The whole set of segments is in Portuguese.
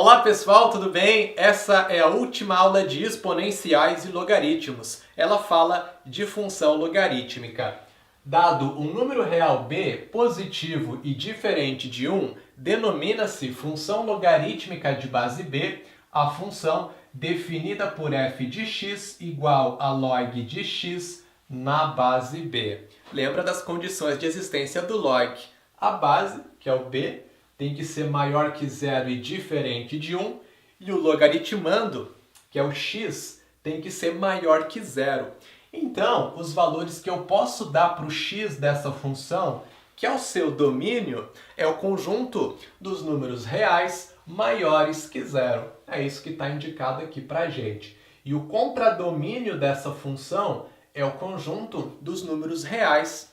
Olá pessoal, tudo bem? Essa é a última aula de exponenciais e logaritmos. Ela fala de função logarítmica. Dado um número real b positivo e diferente de 1, denomina-se função logarítmica de base b a função definida por f de x igual a log de x na base b. Lembra das condições de existência do log. A base, que é o b, tem que ser maior que 0 e diferente de 1, e o logaritmando, que é o x, tem que ser maior que 0. Então, os valores que eu posso dar para o x dessa função, que é o seu domínio, é o conjunto dos números reais maiores que 0. É isso que está indicado aqui para a gente. E o contradomínio dessa função é o conjunto dos números reais,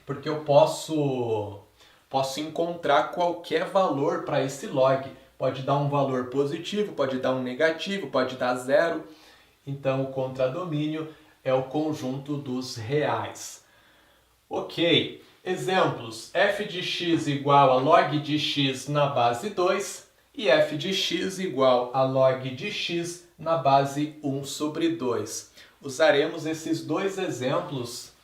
porque eu posso encontrar qualquer valor para esse log. Pode dar um valor positivo, pode dar um negativo, pode dar 0. Então, o contradomínio é o conjunto dos reais. Ok, exemplos. F de x igual a log de x na base 2 e f de x igual a log de x na base 1 sobre 2. Usaremos esses dois exemplos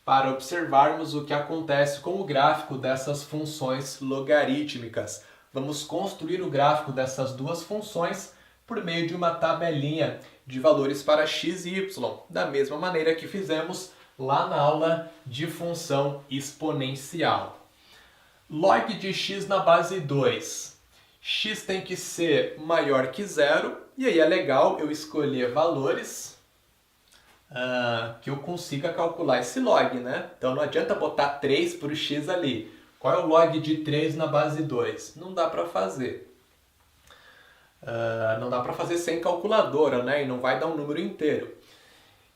para observarmos o que acontece com o gráfico dessas funções logarítmicas. Vamos construir o gráfico dessas duas funções por meio de uma tabelinha de valores para x e y, da mesma maneira que fizemos lá na aula de função exponencial. Log de x na base 2. X tem que ser maior que 0, e aí é legal eu escolher valores que eu consiga calcular esse log, né? Então não adianta botar 3 para o x ali. Qual é o log de 3 na base 2? Não dá para fazer. Não dá para fazer sem calculadora, né? E não vai dar um número inteiro.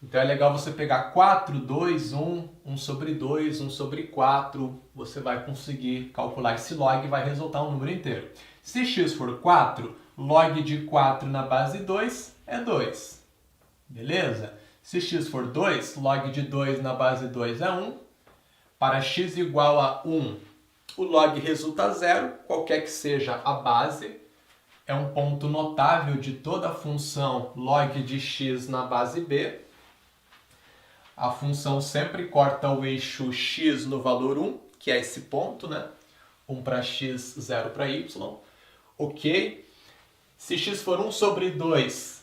Então é legal você pegar 4, 2, 1, 1 sobre 2, 1 sobre 4. Você vai conseguir calcular esse log e vai resultar um número inteiro. Se x for 4, log de 4 na base 2 é 2. Beleza? Se x for 2, log de 2 na base 2 é 1. Para x igual a 1, o log resulta 0, qualquer que seja a base. É um ponto notável de toda a função log de x na base b. A função sempre corta o eixo x no valor 1, que é esse ponto, né? 1 para x, 0 para y. Ok? Se x for 1 sobre 2,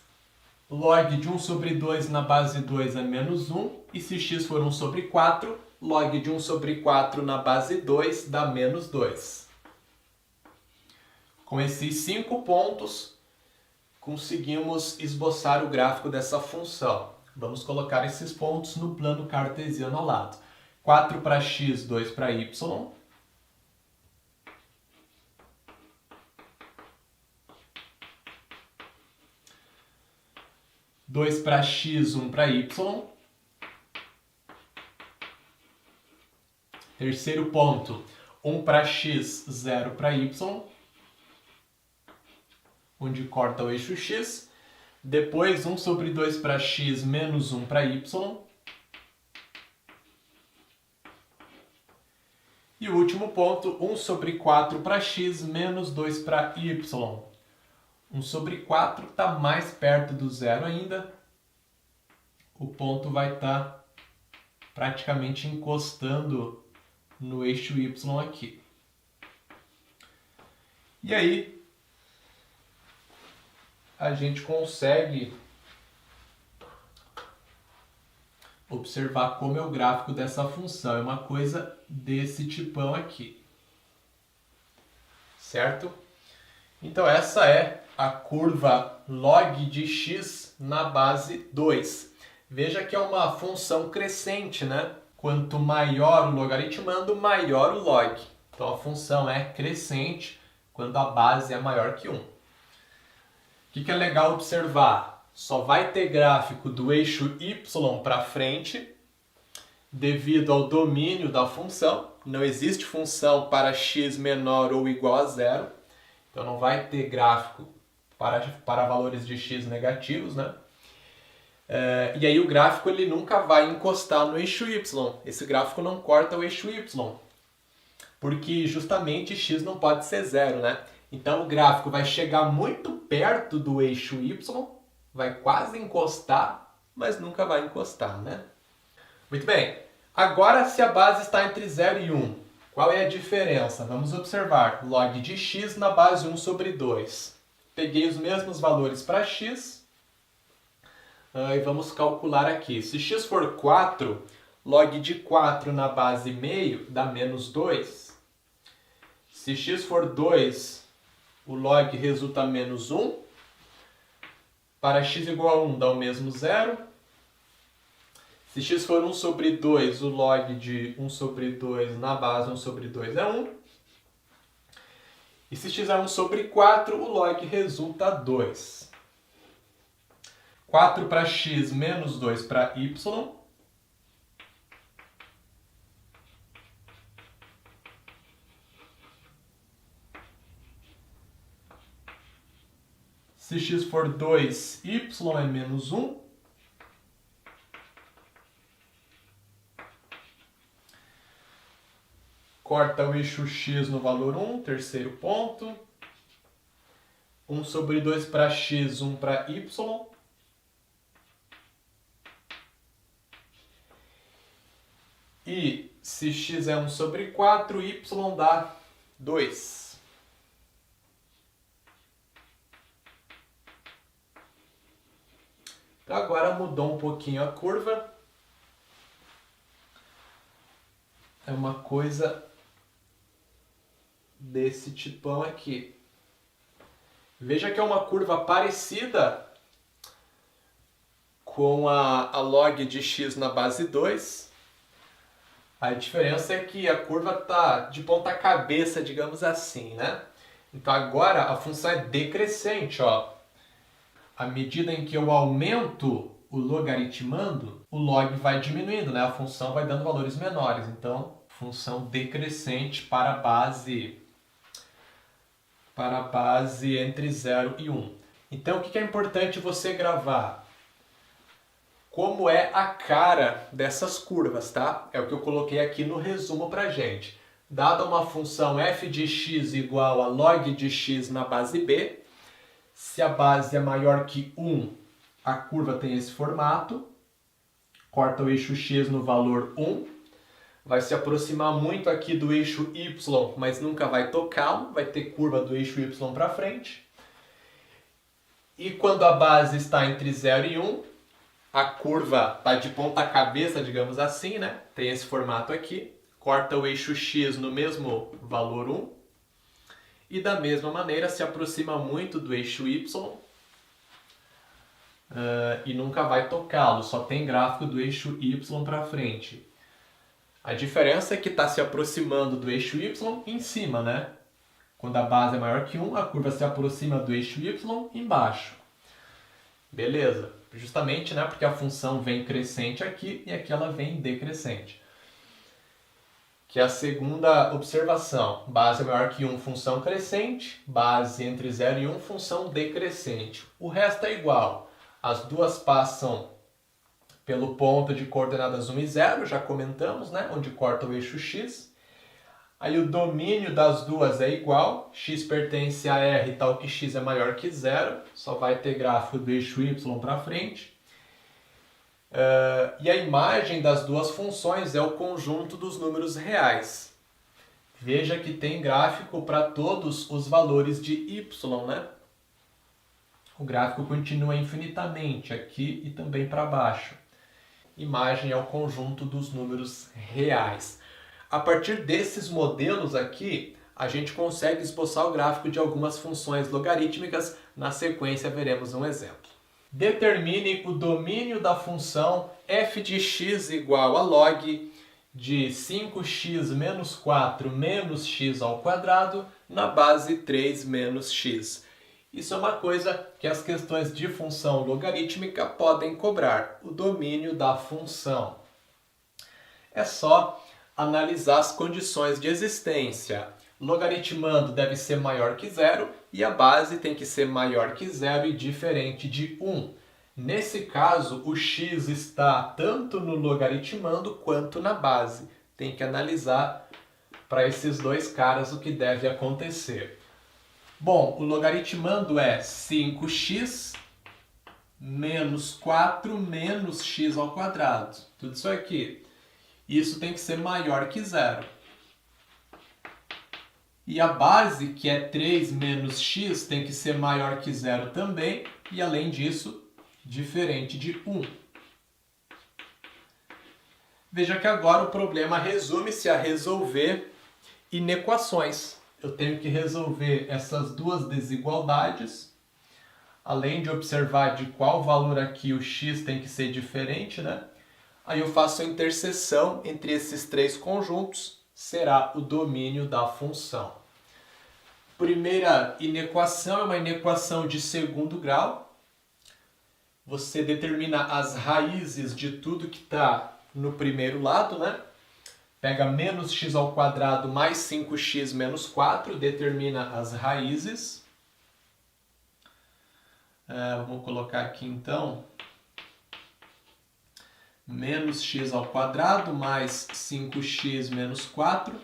log de 1 sobre 2 na base 2 é menos 1. E se x for 1 sobre 4, log de 1 sobre 4 na base 2 dá menos 2. Com esses 5 pontos, conseguimos esboçar o gráfico dessa função. Vamos colocar esses pontos no plano cartesiano ao lado. 4 para x, 2 para y. 2 para x, 1 para y. Terceiro ponto, 1 para x, 0 para y, onde corta o eixo x. Depois, 1 sobre 2 para x, menos 1 para y. E o último ponto, 1 sobre 4 para x, menos 2 para y. 1 sobre 4 está mais perto do zero ainda. O ponto vai estar praticamente encostando no eixo y aqui. E aí, a gente consegue observar como é o gráfico dessa função. É uma coisa desse tipão aqui. Certo? Então essa é a curva log de x na base 2. Veja que é uma função crescente, né? Quanto maior o logaritmando, maior o log. Então a função é crescente quando a base é maior que 1. O que é legal observar? Só vai ter gráfico do eixo y para frente devido ao domínio da função. Não existe função para x menor ou igual a 0. Então não vai ter gráfico para valores de x negativos, né? E aí o gráfico ele nunca vai encostar no eixo y. Esse gráfico não corta o eixo y, porque justamente x não pode ser 0, né? Então o gráfico vai chegar muito perto do eixo y, vai quase encostar, mas nunca vai encostar, né? Muito bem. Agora, se a base está entre 0 e 1, qual é a diferença? Vamos observar. Log de x na base 1 sobre 2. Peguei os mesmos valores para x e vamos calcular aqui. Se x for 4, log de 4 na base meio dá menos 2. Se x for 2, o log resulta menos 1. Para x igual a 1 dá o mesmo 0. Se x for 1 sobre 2, o log de 1 sobre 2 na base 1 sobre 2 é 1. E se x é 1 sobre 4, o log resulta 2. 4 para x menos 2 para y. Se x for 2, y é menos 1. Corta o eixo x no valor 1, terceiro ponto. 1 sobre 2 para x, 1 para y. E se x é 1 sobre 4, y dá 2. Então agora mudou um pouquinho a curva. É uma coisa desse tipão aqui. Veja que é uma curva parecida com a log de x na base 2. A diferença é que a curva está de ponta cabeça, digamos assim, né? Então agora a função é decrescente, ó. À medida em que eu aumento o logaritmando, o log vai diminuindo, né? A função vai dando valores menores. Então, função decrescente para a base entre 0 e 1. Então, o que é importante você gravar? Como é a cara dessas curvas, tá? É o que eu coloquei aqui no resumo pra gente. Dada uma função f de x igual a log de x na base b, se a base é maior que 1, a curva tem esse formato. Corta o eixo x no valor 1. Vai se aproximar muito aqui do eixo y, mas nunca vai tocá-lo. Vai ter curva do eixo y para frente. E quando a base está entre 0 e 1, a curva está de ponta cabeça, digamos assim, né? Tem esse formato aqui. Corta o eixo x no mesmo valor 1. E da mesma maneira se aproxima muito do eixo y e nunca vai tocá-lo, só tem gráfico do eixo y para frente. A diferença é que está se aproximando do eixo y em cima, né? Quando a base é maior que 1, a curva se aproxima do eixo y embaixo. Beleza, justamente, né, porque a função vem crescente aqui e aqui ela vem decrescente. Que é a segunda observação. Base maior que 1, função crescente. Base entre 0 e 1, função decrescente. O resto é igual. As duas passam pelo ponto de coordenadas 1 e 0, já comentamos, né? Onde corta o eixo x. Aí o domínio das duas é igual. X pertence a R, tal que x é maior que 0. Só vai ter gráfico do eixo y para frente. E a imagem das duas funções é o conjunto dos números reais. Veja que tem gráfico para todos os valores de y, né? O gráfico continua infinitamente aqui e também para baixo. Imagem é o conjunto dos números reais. A partir desses modelos aqui, a gente consegue esboçar o gráfico de algumas funções logarítmicas. Na sequência, veremos um exemplo. Determine o domínio da função f de x igual a log de 5x menos 4 menos x ao quadrado na base 3 menos x. Isso é uma coisa que as questões de função logarítmica podem cobrar, o domínio da função. É só analisar as condições de existência. Logaritmando deve ser maior que 0 e a base tem que ser maior que 0 e diferente de 1. Nesse caso, o x está tanto no logaritmando quanto na base. Tem que analisar para esses dois caras o que deve acontecer. Bom, o logaritmando é 5x menos 4 menos x ao quadrado. Tudo isso aqui. Isso tem que ser maior que zero. E a base, que é 3 menos x, tem que ser maior que zero também. E, além disso, diferente de 1. Veja que agora o problema resume-se a resolver inequações. Eu tenho que resolver essas duas desigualdades, além de observar de qual valor aqui o x tem que ser diferente, né? Aí eu faço a interseção entre esses três conjuntos, será o domínio da função. Primeira inequação é uma inequação de segundo grau. Você determina as raízes de tudo que está no primeiro lado, né? Pega menos x ao quadrado mais 5x menos 4, determina as raízes. Vamos colocar aqui então menos x ao quadrado mais 5x menos 4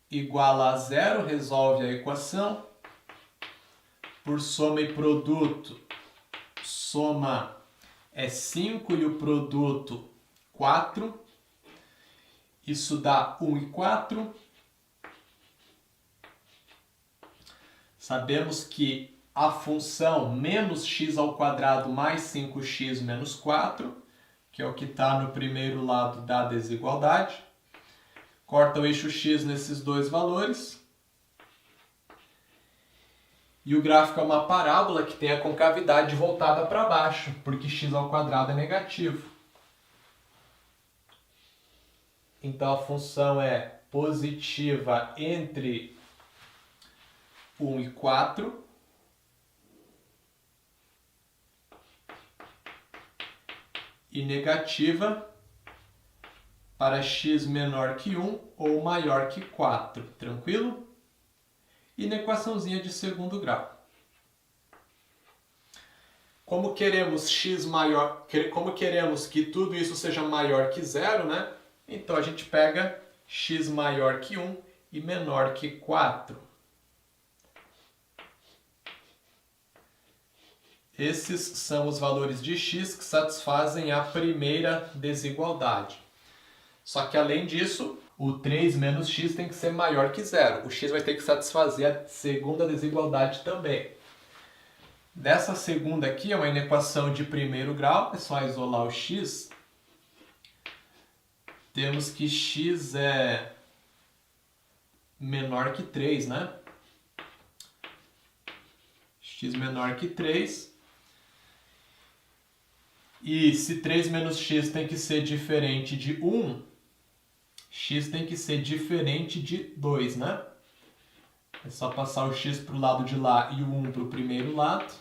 igual a zero, resolve a equação. Por soma e produto, soma é 5 e o produto 4. Isso dá 1 e 4. Sabemos que a função menos x ao quadrado mais 5x menos 4, que é o que está no primeiro lado da desigualdade. Corta o eixo x nesses dois valores. E o gráfico é uma parábola que tem a concavidade voltada para baixo, porque x ao quadrado é negativo. Então a função é positiva entre 1 e 4. E negativa para x menor que 1 ou maior que 4. Tranquilo? E na equaçãozinha de segundo grau. Como queremos que tudo isso seja maior que zero, né? Então a gente pega x maior que 1 e menor que 4. Esses são os valores de x que satisfazem a primeira desigualdade. Só que, além disso, o 3 menos x tem que ser maior que zero. O x vai ter que satisfazer a segunda desigualdade também. Dessa segunda aqui é uma inequação de primeiro grau, é só isolar o x. Temos que x é menor que 3, né? X menor que 3. E se 3 menos x tem que ser diferente de 1, x tem que ser diferente de 2, né? É só passar o x para o lado de lá e o 1 para o primeiro lado.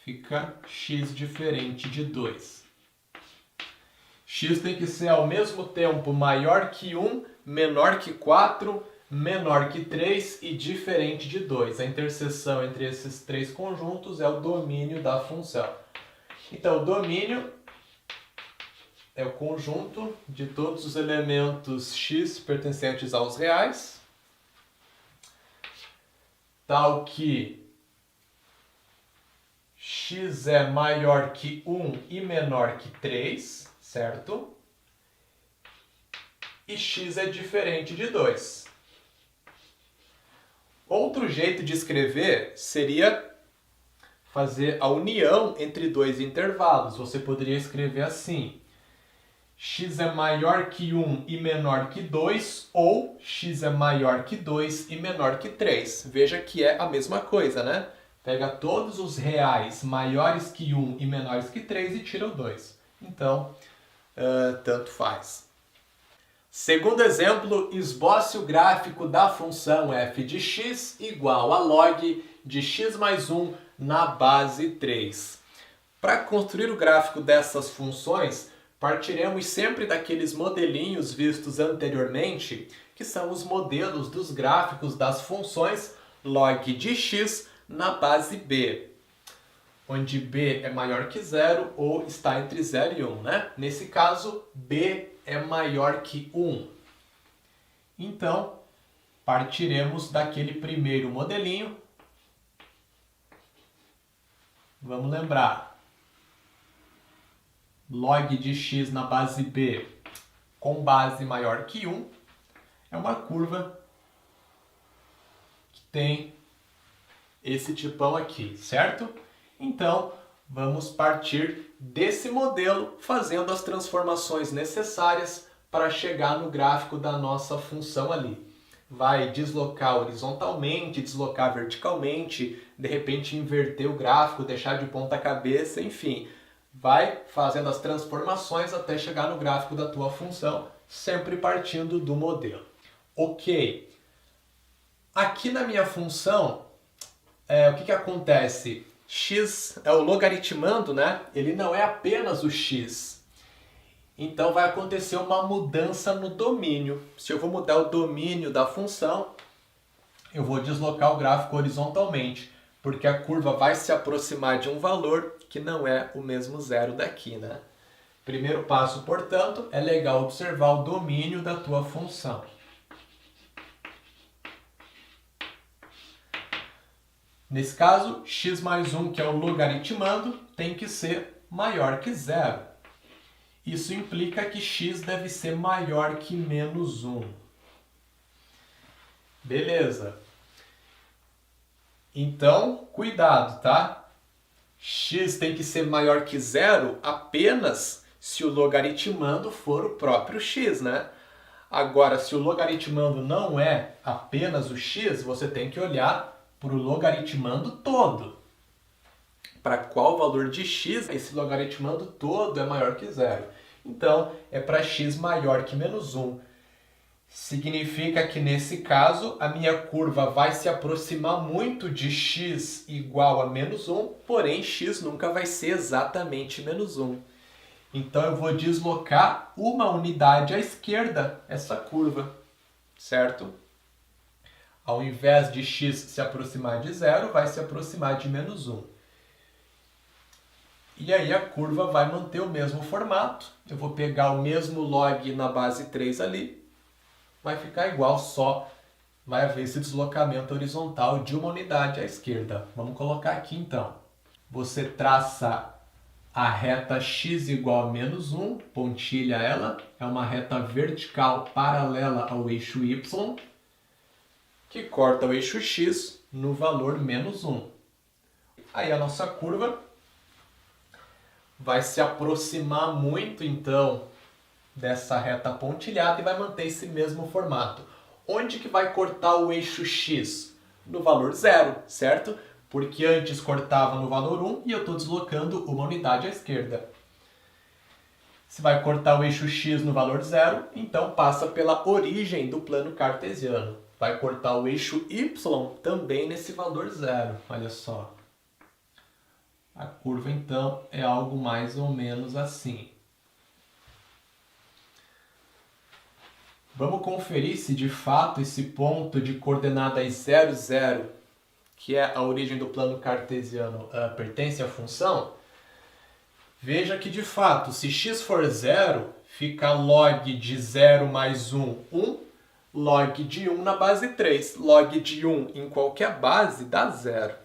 Fica x diferente de 2. X tem que ser ao mesmo tempo maior que 1, menor que 4, menor que 3 e diferente de 2. A interseção entre esses três conjuntos é o domínio da função. Então, o domínio é o conjunto de todos os elementos x pertencentes aos reais, tal que x é maior que 1 e menor que 3, certo? E x é diferente de 2. Outro jeito de escrever seria fazer a união entre dois intervalos. Você poderia escrever assim: x é maior que 1 e menor que 2, ou x é maior que 2 e menor que 3. Veja que é a mesma coisa, né? Pega todos os reais maiores que 1 e menores que 3 e tira o 2. Então, tanto faz. Segundo exemplo, esboce o gráfico da função f de x igual a log de x mais 1 na base 3. Para construir o gráfico dessas funções, partiremos sempre daqueles modelinhos vistos anteriormente, que são os modelos dos gráficos das funções log de x na base b, onde b é maior que 0 ou está entre 0 e 1, né? Nesse caso, b é maior que 1. Então, partiremos daquele primeiro modelinho. Vamos lembrar. Log de x na base b com base maior que 1 é uma curva que tem esse tipão aqui, certo? Então, vamos partir desse modelo fazendo as transformações necessárias para chegar no gráfico da nossa função ali. Vai deslocar horizontalmente, deslocar verticalmente, de repente inverter o gráfico, deixar de ponta cabeça, enfim. Vai fazendo as transformações até chegar no gráfico da tua função, sempre partindo do modelo. Ok. Aqui na minha função, o que acontece? X é o logaritmando, né? Ele não é apenas o x. Então vai acontecer uma mudança no domínio. Se eu vou mudar o domínio da função, eu vou deslocar o gráfico horizontalmente, porque a curva vai se aproximar de um valor que não é o mesmo zero daqui, né? Primeiro passo, portanto, é legal observar o domínio da tua função. Nesse caso, x mais 1, que é o logaritmando, tem que ser maior que zero. Isso implica que x deve ser maior que menos 1. Beleza. Então, cuidado, tá? X tem que ser maior que zero apenas se o logaritmando for o próprio x, né? Agora, se o logaritmando não é apenas o x, você tem que olhar para o logaritmando todo. Para qual valor de x esse logaritmando todo é maior que zero? Então, é para x maior que menos 1. Significa que, nesse caso, a minha curva vai se aproximar muito de x igual a menos 1, porém, x nunca vai ser exatamente menos 1. Então, eu vou deslocar uma unidade à esquerda essa curva, certo? Ao invés de x se aproximar de zero, vai se aproximar de menos 1. E aí a curva vai manter o mesmo formato. Eu vou pegar o mesmo log na base 3 ali. Vai ficar igual, só vai haver esse deslocamento horizontal de uma unidade à esquerda. Vamos colocar aqui então. Você traça a reta x igual a menos 1, pontilha ela. É uma reta vertical paralela ao eixo y, que corta o eixo x no valor menos 1. Aí a nossa curva vai se aproximar muito, então, dessa reta pontilhada e vai manter esse mesmo formato. Onde que vai cortar o eixo x? No valor 0, certo? Porque antes cortava no valor 1 e eu estou deslocando uma unidade à esquerda. Se vai cortar o eixo x no valor 0, então passa pela origem do plano cartesiano. Vai cortar o eixo y também nesse valor 0. Olha só. A curva, então, é algo mais ou menos assim. Vamos conferir se, de fato, esse ponto de coordenadas 0, 0, que é a origem do plano cartesiano, pertence à função. Veja que, de fato, se x for 0, fica log de 0 mais 1, 1. Log de 1 na base 3. Log de 1 em qualquer base dá 0.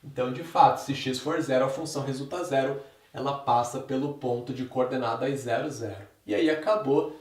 Então, de fato, se x for 0, a função resulta 0. Ela passa pelo ponto de coordenadas 0, 0. E aí acabou.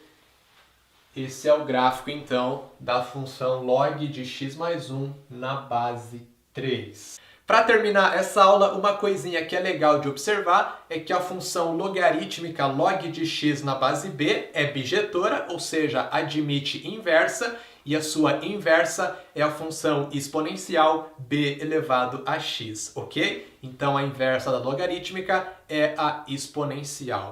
Esse é o gráfico, então, da função log de x mais 1 na base 3. Para terminar essa aula, uma coisinha que é legal de observar é que a função logarítmica log de x na base b é bijetora, ou seja, admite inversa, e a sua inversa é a função exponencial b elevado a x, ok? Então a inversa da logarítmica é a exponencial.